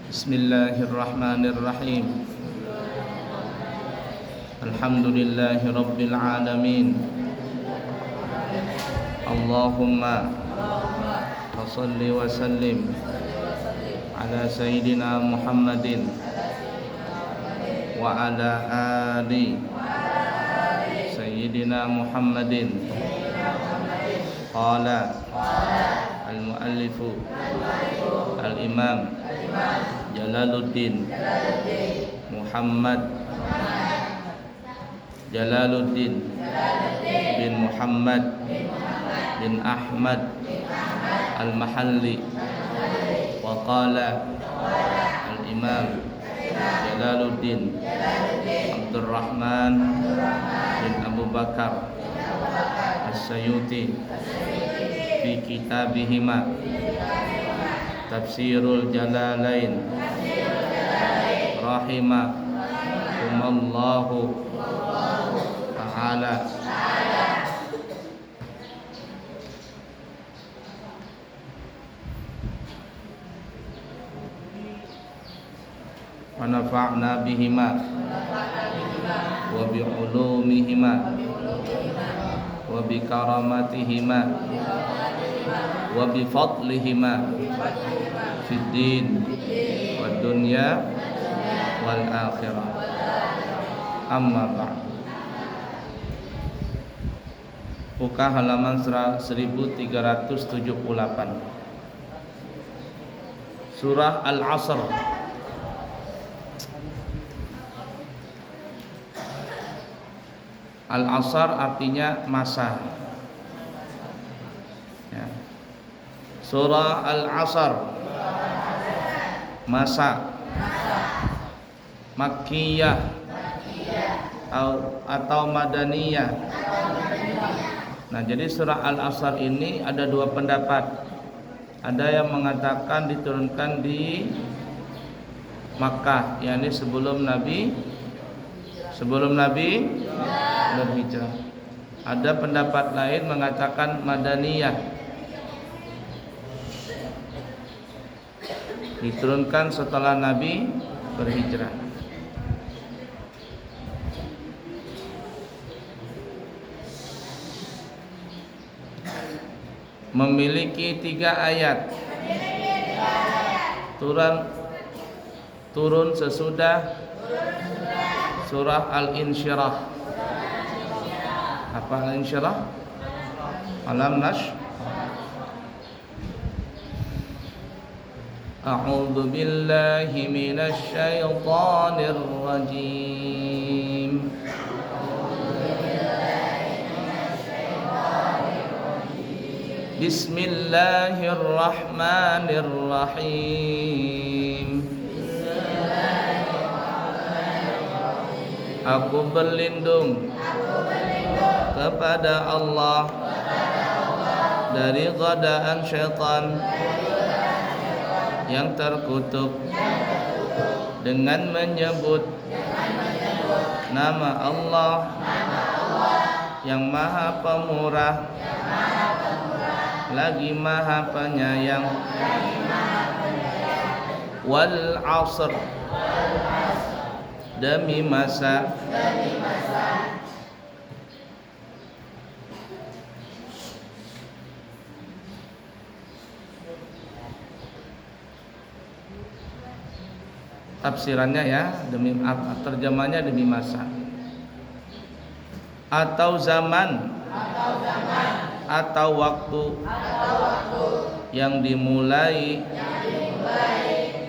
Bismillahirrahmanirrahim. Alhamdulillahi rabbil alamin. Allahumma salli wa sallim ala sayyidina Muhammadin wa ala ali sayyidina Muhammadin. Qala al-muallifu al-imam Jalaluddin Muhammad Jalaluddin bin Muhammad bin Ahmad al-Mahalli. Wa qala al-imam Jalaluddin Abdurrahman bin Abu Bakar As-Sayuti fi kitabihima Tafsirul Jalalain rahimahumallahu ta'ala. Wa nafa'na bihima wa bi'ulumihima wa bikaramatihima wa bifadlihima fid din wad dunya wal akhirah. Amma ba'd. Buka halaman 1378. Surah Al-Asr. Al-Asr artinya masa. Ya. Surah Al-Asr, masa. Makkiyah atau Madaniyah. Nah, jadi surah Al-Asr ini ada dua pendapat. Ada yang mengatakan diturunkan di Makkah, yakni sebelum Nabi berhijrah. Ada pendapat lain mengatakan Madaniyah, diturunkan setelah Nabi berhijrah. Memiliki 3 ayat. Turun sesudah surah Al-Insyirah. Apa Al-Insyirah? Alam nash. A'udzu billahi minasy syaithanir rajim. Bismillahirrahmanirrahim. Aku berlindung kepada Allah dari godaan syaitan yang terkutuk dengan menyebut nama Allah yang Maha Pemurah lagi Maha Penyayang. Wal 'asr, demi masa. Tafsirannya ya, demi terjemahnya demi masa atau zaman atau waktu yang dimulai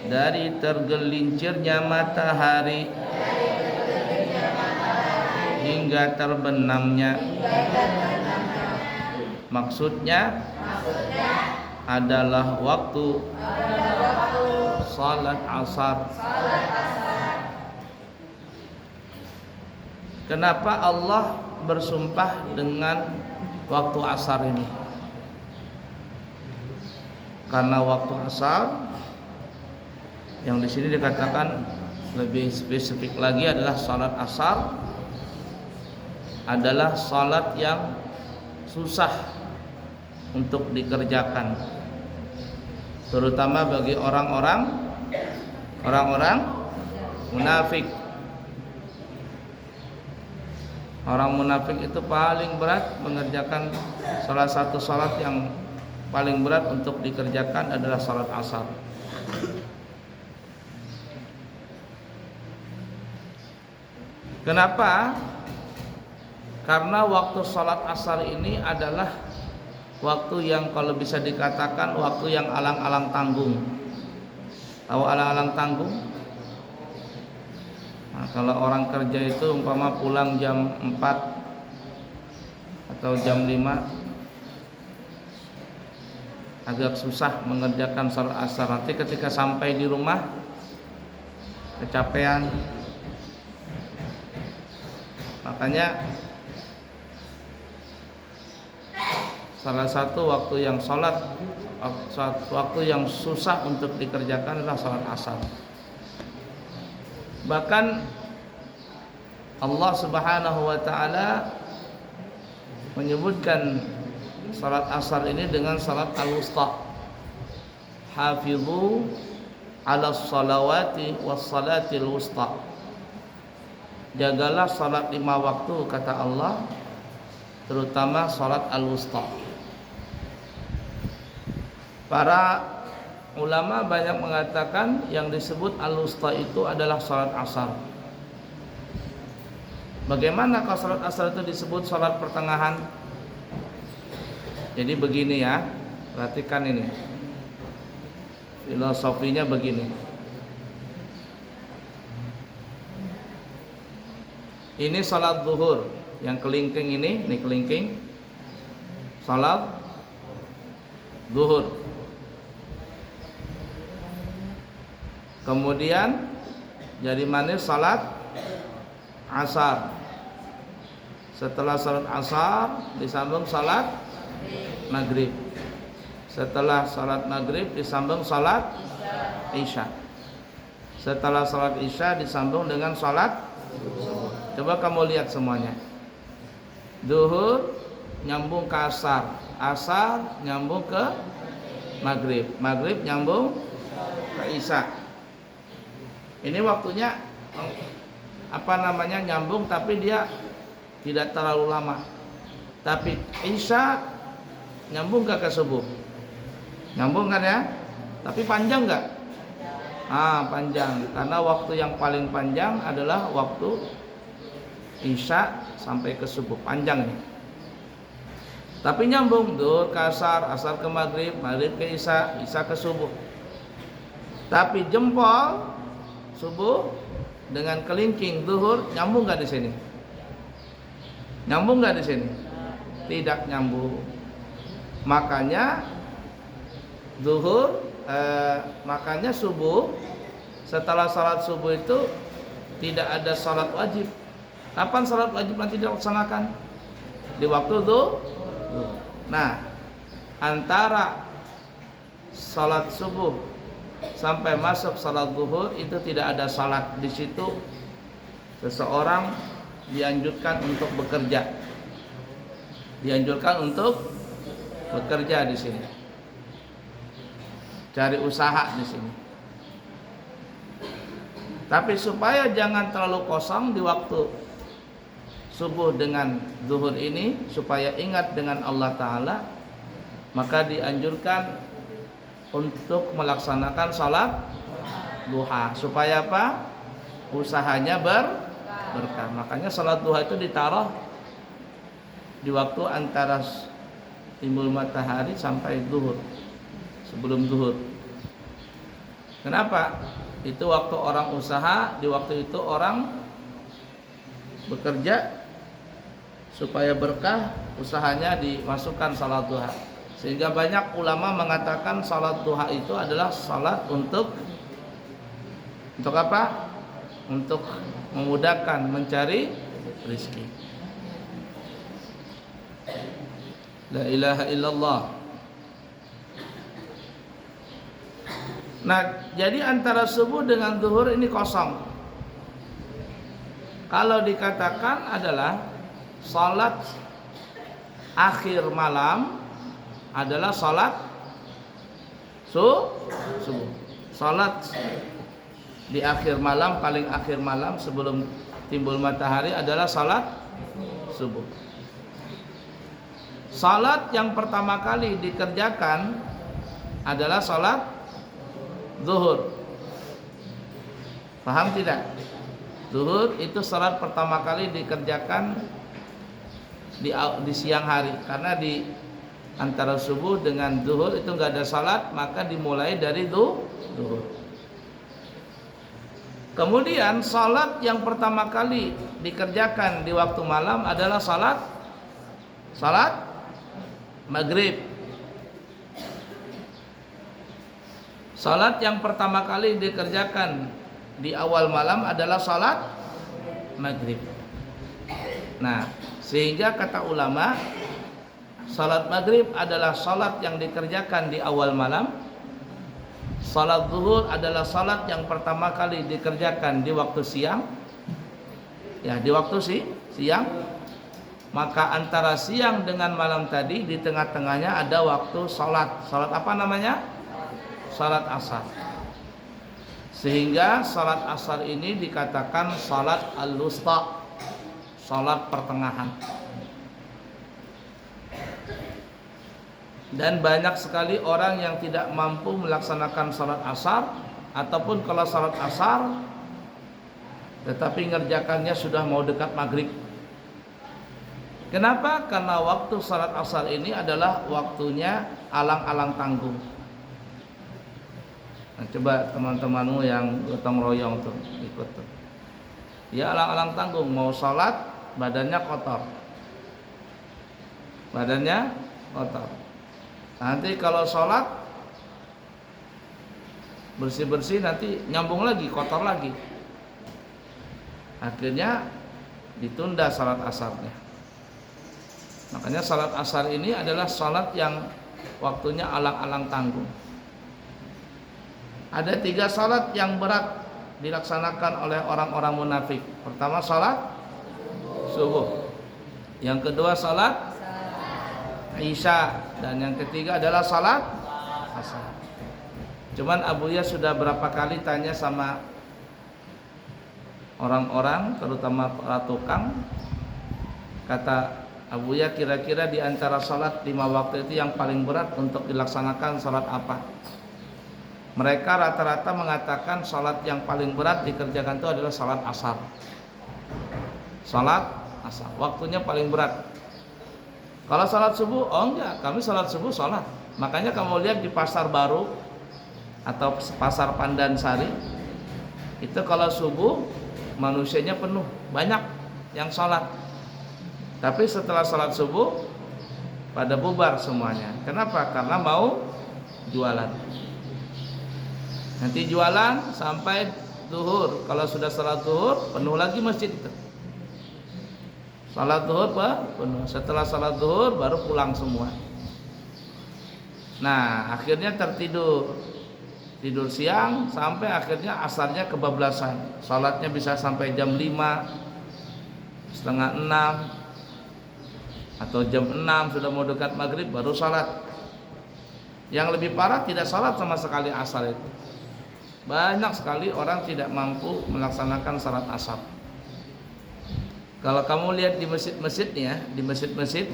dari tergelincirnya matahari hingga terbenamnya. Maksudnya adalah waktu salat asar. Kenapa Allah bersumpah dengan waktu asar ini? Karena waktu asar yang di sini dikatakan lebih spesifik lagi adalah salat asar adalah salat yang susah untuk dikerjakan, terutama bagi orang-orang Orang-orang munafik. Orang munafik itu paling berat mengerjakan, salah satu salat yang paling berat untuk dikerjakan adalah salat asar. Kenapa? Karena waktu salat asar ini adalah waktu yang kalau bisa dikatakan waktu yang alang-alang tanggung. Tahu alang-alang tanggung? Nah, kalau orang kerja itu umpama pulang jam 4 atau jam 5 agak susah mengerjakan salat asar. Nanti ketika sampai di rumah kecapean. Makanya salah satu waktu yang waktu yang susah untuk dikerjakan adalah salat asar. Bahkan Allah Subhanahu wa taala menyebutkan salat asar ini dengan salat al-wusta. Hafizu 'alas salawati was salatil wusta. Jagalah salat 5 waktu kata Allah, terutama salat al-wusta. Para ulama banyak mengatakan yang disebut al-wusta itu adalah salat asar. Bagaimana kalau salat asar itu disebut salat pertengahan? Jadi begini ya, perhatikan ini. Filosofinya begini. Ini salat zuhur, yang kelingking ini kelingking. Salat zuhur. Kemudian jadi manis salat asar. Setelah salat asar disambung salat maghrib. Setelah salat maghrib disambung salat isya. Setelah salat isya disambung dengan salat. Coba kamu lihat semuanya. Zuhur nyambung ke asar, asar nyambung ke maghrib, maghrib nyambung ke isya. Ini waktunya nyambung, tapi dia tidak terlalu lama. Tapi isya nyambung gak ke subuh? Nyambung kan ya? Tapi panjang gak? Panjang. Karena waktu yang paling panjang adalah waktu isya sampai ke subuh. Panjang nih. Tapi nyambung, zuhur ke asar, asar ke maghrib, maghrib ke isya, isya ke subuh. Tapi jempol subuh dengan kelingking zuhur nyambung gak di sini? Nyambung gak di sini? Tidak nyambung. Makanya zuhur, makanya subuh, setelah salat subuh itu tidak ada salat wajib. Kapan salat wajib nanti dilaksanakan? Di waktu zuhur. Nah, antara salat subuh sampai masuk salat zuhur itu tidak ada salat. Di situ seseorang dianjurkan untuk bekerja. Dianjurkan untuk bekerja di sini. Cari usaha di sini. Tapi supaya jangan terlalu kosong di waktu subuh dengan zuhur ini, supaya ingat dengan Allah Ta'ala, maka dianjurkan untuk melaksanakan salat duha. Supaya apa? Usahanya berkah. Makanya salat duha itu ditaruh di waktu antara timbul matahari sampai zuhur, sebelum zuhur. Kenapa? Itu waktu orang usaha, di waktu itu orang bekerja supaya berkah usahanya dimasukkan salat duha. Sehingga banyak ulama mengatakan salat duha itu adalah salat untuk apa? Untuk memudahkan mencari rezeki. La ilaha illallah. Nah, jadi antara subuh dengan zuhur ini kosong. Kalau dikatakan adalah salat akhir malam adalah salat subuh. Salat di akhir malam, paling akhir malam sebelum timbul matahari adalah salat subuh. Salat yang pertama kali dikerjakan adalah salat zuhur. Paham tidak? Zuhur itu salat pertama kali dikerjakan di siang hari, karena di antara subuh dengan zuhur itu enggak ada salat, maka dimulai dari zuhur. Kemudian salat yang pertama kali dikerjakan di waktu malam adalah salat maghrib. Salat yang pertama kali dikerjakan di awal malam adalah salat maghrib. Nah, sehingga kata ulama, salat maghrib adalah salat yang dikerjakan di awal malam. Salat zuhur adalah salat yang pertama kali dikerjakan di waktu siang. Ya, di waktu siang. Maka antara siang dengan malam tadi, di tengah-tengahnya ada waktu salat. Salat apa namanya? Salat asar. Sehingga salat asar ini dikatakan salat al-wusta, salat pertengahan. Dan banyak sekali orang yang tidak mampu melaksanakan salat asar, ataupun kalau salat asar tetapi ngerjakannya sudah mau dekat maghrib. Kenapa? Karena waktu salat asar ini adalah waktunya alang-alang tanggung. Nah, coba teman-temanmu yang gotong royong tuh ikut tuh. Ya, alang-alang tanggung, mau salat badannya kotor. Badannya kotor. Nanti kalau sholat bersih-bersih, nanti nyambung lagi, kotor lagi. Akhirnya ditunda salat asarnya. Makanya salat asar ini adalah salat yang waktunya alang-alang tanggung. Ada 3 salat yang berat dilaksanakan oleh orang-orang munafik. Pertama salat subuh. Yang kedua salat Isya, dan yang ketiga adalah salat asar. Cuman Abuya sudah berapa kali tanya sama orang-orang, terutama para tukang. Kata Abuya, kira-kira di antara salat 5 waktu itu yang paling berat untuk dilaksanakan salat apa? Mereka rata-rata mengatakan salat yang paling berat dikerjakan itu adalah salat asar. Salat asar, waktunya paling berat. Kalau salat subuh, oh enggak, kami salat subuh salat. Makanya kamu lihat di pasar baru atau pasar Pandansari, itu kalau subuh manusianya penuh, banyak yang salat. Tapi setelah salat subuh pada bubar semuanya. Kenapa? Karena mau jualan. Nanti jualan sampai zuhur. Kalau sudah salat zuhur, penuh lagi masjid itu. Salat zuhur penuh. Setelah salat zuhur baru pulang semua. Nah, akhirnya tertidur. Tidur siang sampai akhirnya asarnya kebablasan. Salatnya bisa sampai jam 5, setengah 6, atau jam 6 sudah mau dekat maghrib baru salat. Yang lebih parah tidak salat sama sekali asar itu. Banyak sekali orang tidak mampu melaksanakan salat asar. Kalau kamu lihat di masjid-masjidnya, di masjid-masjid,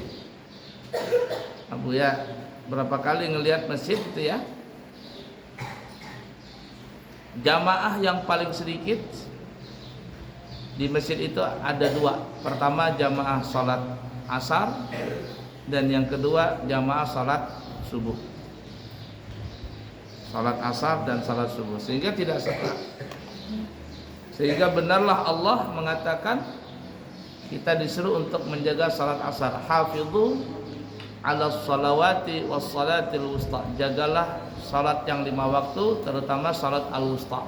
Abu ya berapa kali ngelihat masjid itu ya, jamaah yang paling sedikit di masjid itu ada 2. Pertama jamaah salat asar, dan yang kedua jamaah salat subuh. Salat asar dan salat subuh, sehingga tidak salah. Sehingga benarlah Allah mengatakan kita disuruh untuk menjaga salat asar. Hafidhu ala salawati was salatil wusta. Jagalah salat yang 5 waktu, terutama salat al-wusta.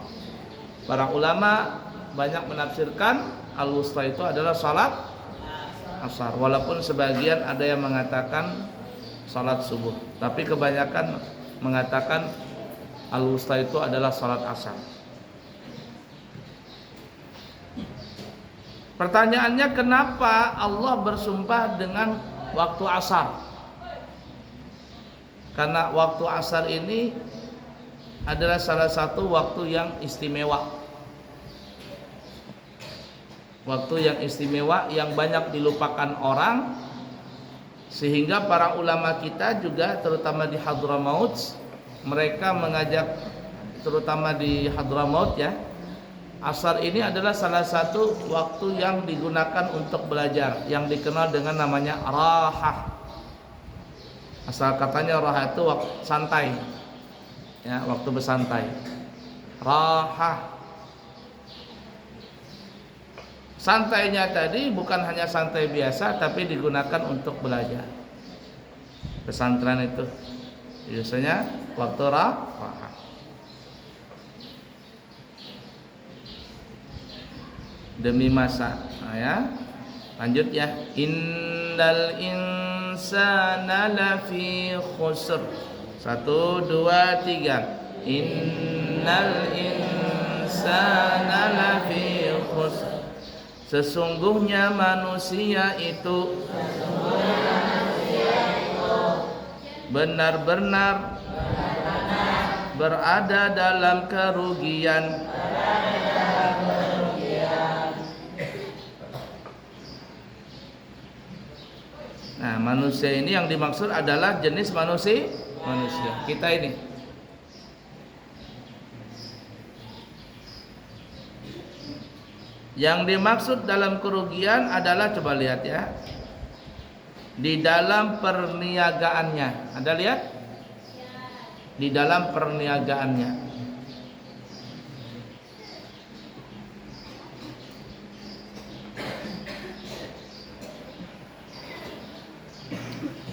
Para ulama banyak menafsirkan al-wusta itu adalah salat asar. Walaupun sebagian ada yang mengatakan salat subuh, tapi kebanyakan mengatakan al-wusta itu adalah salat asar. Pertanyaannya, kenapa Allah bersumpah dengan waktu asar? Karena waktu asar ini adalah salah satu waktu yang istimewa. waktu yang istimewa yang banyak dilupakan orang, sehingga para ulama kita juga terutama di Hadramaut, mereka mengajak, terutama di Hadramaut ya, asar ini adalah salah satu waktu yang digunakan untuk belajar, yang dikenal dengan namanya rahah. Asal katanya rahah itu waktu santai, ya, waktu bersantai. Rahah. Santainya tadi bukan hanya santai biasa, tapi digunakan untuk belajar. Pesantren itu biasanya waktu rahah. Demi masa. Nah, ya. Lanjut ya. Innal insana lafi khusr. 1 2 3. Innal insana lafi khusr. Sesungguhnya manusia itu benar-benar berada dalam kerugian. Nah, manusia ini yang dimaksud adalah jenis manusia kita ini. Yang dimaksud dalam kerugian adalah, coba lihat ya, di dalam perniagaannya. Ada lihat? Di dalam perniagaannya.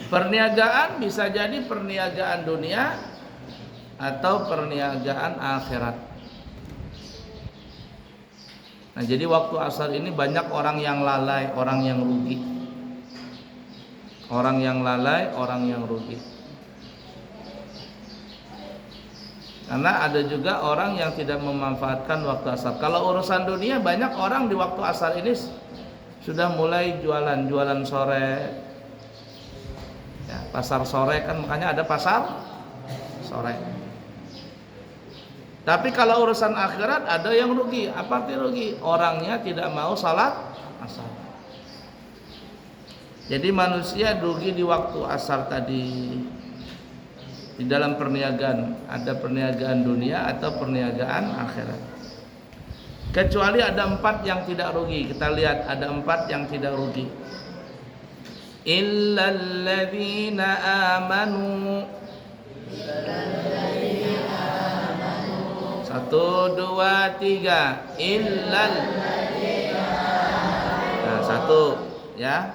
Perniagaan bisa jadi perniagaan dunia atau perniagaan akhirat. Nah, jadi waktu asar ini banyak orang yang lalai, orang yang rugi. Orang yang lalai, orang yang rugi. Karena ada juga orang yang tidak memanfaatkan waktu asar. Kalau urusan dunia, banyak orang di waktu asar ini sudah mulai jualan sore. Ya, pasar sore kan, makanya ada pasar sore. Tapi kalau urusan akhirat ada yang rugi. Apa arti rugi? Orangnya tidak mau salat asar. Jadi manusia rugi di waktu asar tadi. Di dalam perniagaan, ada perniagaan dunia atau perniagaan akhirat. Kecuali ada 4 yang tidak rugi. Kita lihat ada 4 yang tidak rugi. Illal ladzina amanu. 1 2 3. Illal. Nah, 1 ya.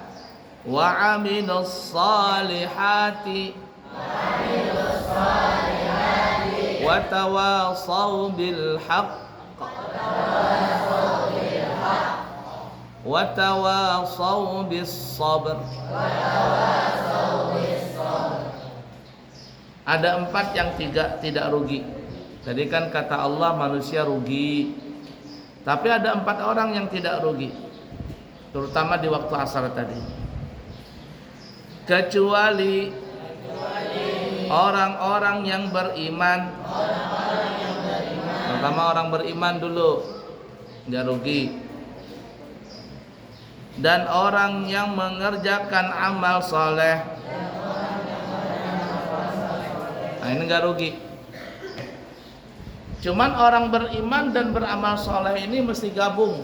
Wa amilus salihati. Wa tawassaw bil haqq. Wa tawassaw bis sabr. Ada 4 yang tidak rugi. Tadi kan kata Allah manusia rugi. Tapi ada 4 orang yang tidak rugi, terutama di waktu asar tadi. Kecuali orang-orang yang beriman. Pertama orang beriman dulu, nggak rugi. Dan orang yang mengerjakan amal soleh, nah ini nggak rugi. Cuman orang beriman dan beramal soleh ini mesti gabung.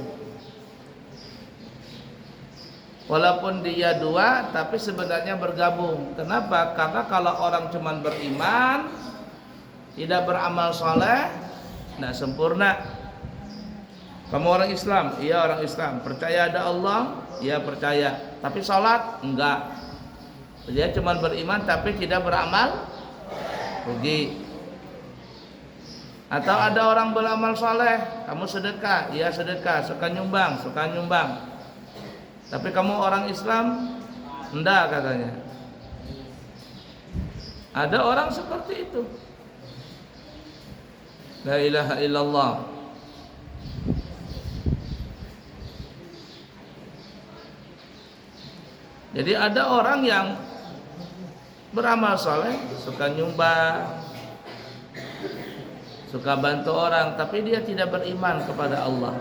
Walaupun dia 2, tapi sebenarnya bergabung. Kenapa? Karena kalau orang cuman beriman, tidak beramal soleh, tidak sempurna. Kamu orang Islam? Iya orang Islam. Percaya ada Allah? Iya percaya. Tapi sholat? Enggak. Dia cuma beriman tapi tidak beramal, rugi. Atau ada orang beramal soleh, kamu sedekah? Iya sedekah. Suka nyumbang? Suka nyumbang. Tapi kamu orang Islam? Enggak katanya. Ada orang seperti itu. La ilaha illallah. Jadi ada orang yang beramal soleh, suka nyumbang, suka bantu orang, tapi dia tidak beriman kepada Allah.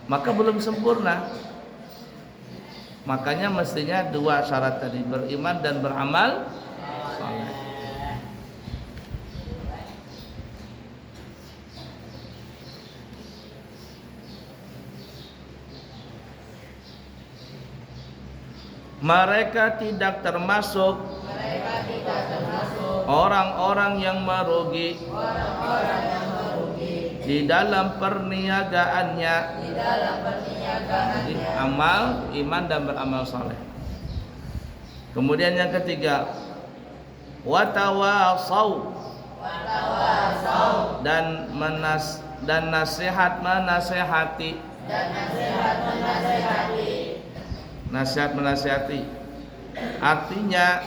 maka belum sempurna. Makanya mestinya dua syarat tadi, beriman dan beramal saleh. Mereka tidak termasuk orang-orang yang merugi di dalam perniagaannya, jadi amal, iman dan beramal saleh. Kemudian yang ketiga, watawasau, dan nasihat menasehati. Nasihat menasihati artinya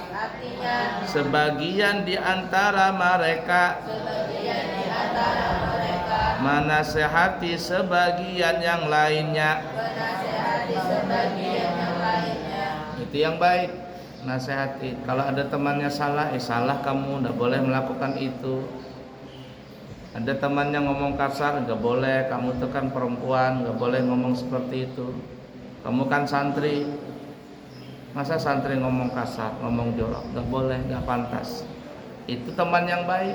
sebagian di antara mereka menasehati sebagian yang lainnya. Itu yang baik, nasihati. Kalau ada temannya salah, salah kamu, tidak boleh melakukan itu. Ada temannya ngomong kasar, nggak boleh, kamu itu kan perempuan, nggak boleh ngomong seperti itu. Kamu kan santri, masa santri ngomong kasar, ngomong jorok? Nggak boleh, nggak pantas. Itu teman yang baik.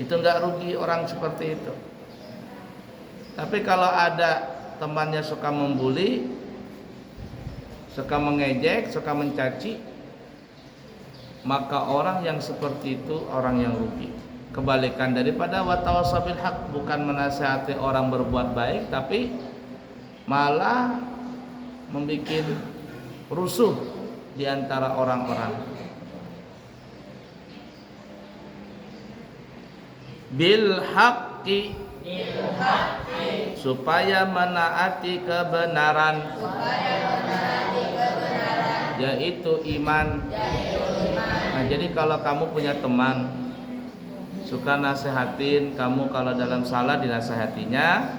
Itu nggak rugi orang seperti itu. Tapi kalau ada temannya suka membuli, suka mengejek, suka mencaci, maka orang yang seperti itu orang yang rugi. Kebalikan daripada watawasau bil haq, bukan menasihati orang berbuat baik, tapi malah membuat rusuh di antara orang-orang. Bil haqqi, supaya menaati kebenaran, yaitu iman. Nah, jadi kalau kamu punya teman suka nasihatin kamu, kalau dalam salah dinasihatinya,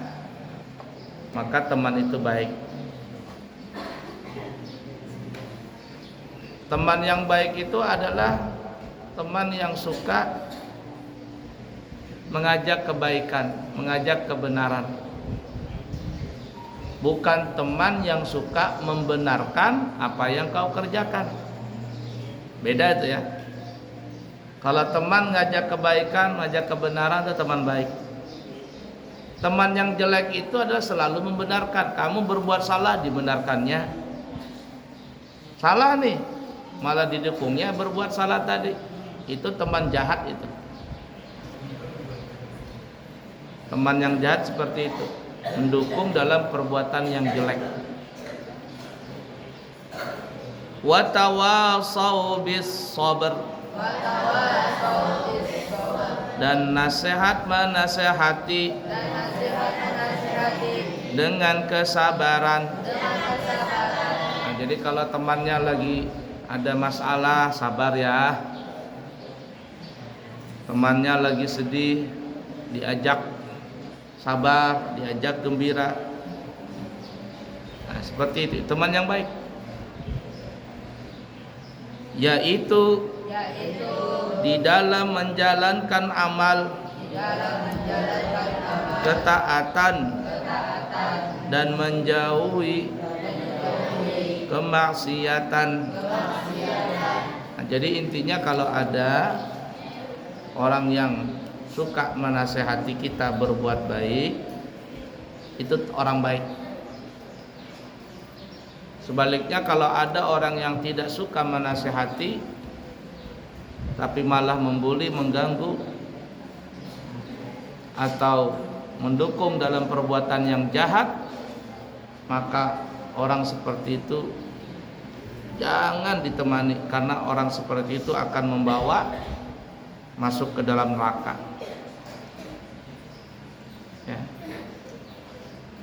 maka teman itu baik. Teman yang baik itu adalah teman yang suka mengajak kebaikan, mengajak kebenaran. Bukan teman yang suka membenarkan apa yang kau kerjakan. Beda itu ya. Kalau teman ngajak kebaikan, ngajak kebenaran, itu teman baik. Teman yang jelek itu adalah selalu membenarkan. Kamu berbuat salah, dibenarkannya. Salah nih, malah didukungnya berbuat salah tadi. Itu teman jahat itu. Teman yang jahat seperti itu, mendukung dalam perbuatan yang jelek. Watawasau bis sabr, dan nasihat menasehati dengan kesabaran. Nah, jadi kalau temannya lagi ada masalah, sabar ya. Temannya lagi sedih, diajak sabar, diajak gembira. Nah, seperti itu teman yang baik. Yaitu di dalam menjalankan amal, ketaatan, dan menjauhi kemaksiatan. Nah, jadi intinya kalau ada orang yang suka menasehati kita berbuat baik, itu orang baik. Sebaliknya kalau ada orang yang tidak suka menasehati, tapi malah membuli, mengganggu, atau mendukung dalam perbuatan yang jahat, maka orang seperti itu jangan ditemani, karena orang seperti itu akan membawa masuk ke dalam neraka. Ya.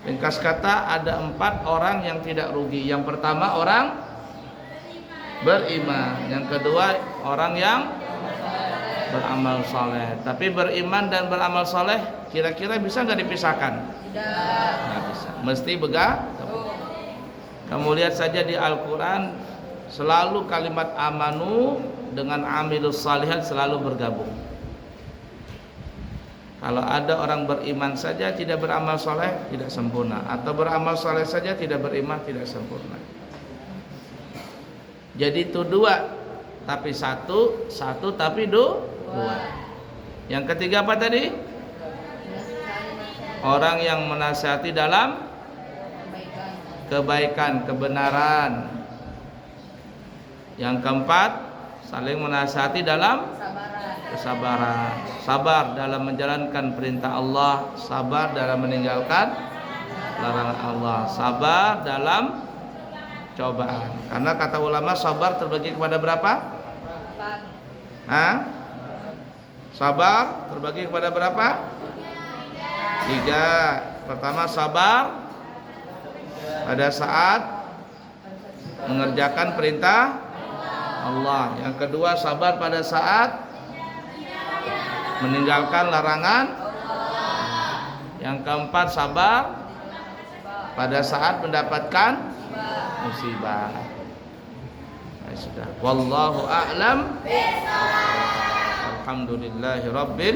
Ringkas kata, ada 4 orang yang tidak rugi. Yang pertama orang beriman, yang kedua orang yang beramal soleh. Tapi beriman dan beramal soleh kira-kira bisa nggak dipisahkan? Tidak. Nggak bisa. Mesti bergabung. Kamu lihat saja di Al-Quran, selalu kalimat amanu dengan amilus salihat selalu bergabung. Kalau ada orang beriman saja tidak beramal soleh, tidak sempurna. Atau beramal soleh saja tidak beriman, tidak sempurna. Jadi itu dua, tapi satu tapi dua. Yang ketiga apa tadi? Orang yang menasihati dalam kebaikan, kebenaran. Yang keempat, saling menasihati dalam kesabaran. Sabar dalam menjalankan perintah Allah, sabar dalam meninggalkan larangan Allah, sabar dalam cobaan. Karena kata ulama sabar terbagi kepada berapa? Hah? Sabar terbagi kepada berapa? 3. Pertama, sabar pada saat mengerjakan perintah Allah. Yang kedua, sabar pada saat meninggalkan larangan. Yang keempat, sabar pada saat mendapatkan musibah. Sudah. Wallahu a'lam. Alhamdulillahirabbil